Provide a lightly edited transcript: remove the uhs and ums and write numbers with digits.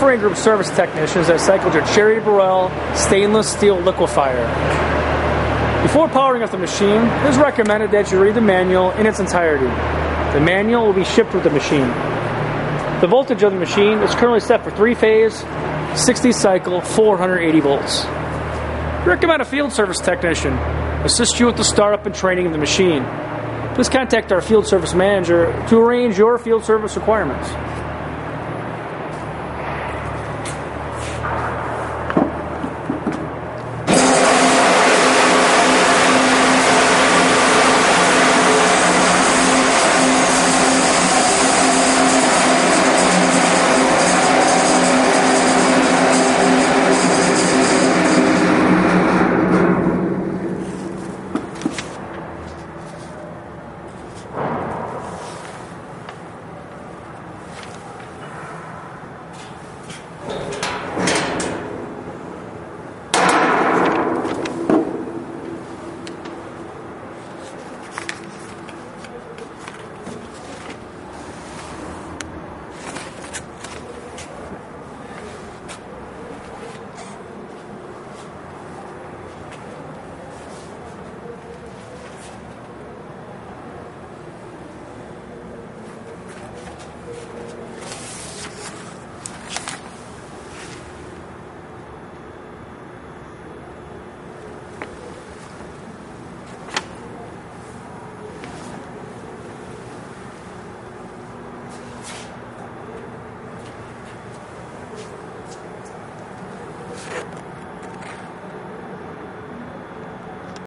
Liquefier Group service technicians that cycled your Cherry Burrell stainless steel liquefier. Before powering up the machine, it is recommended that you read the manual in its entirety. The manual will be shipped with the machine. The voltage of the machine is currently set for 3-phase, 60 cycle, 480 volts. We recommend a field service technician assist you with the startup and training of the machine. Please contact our field service manager to arrange your field service requirements.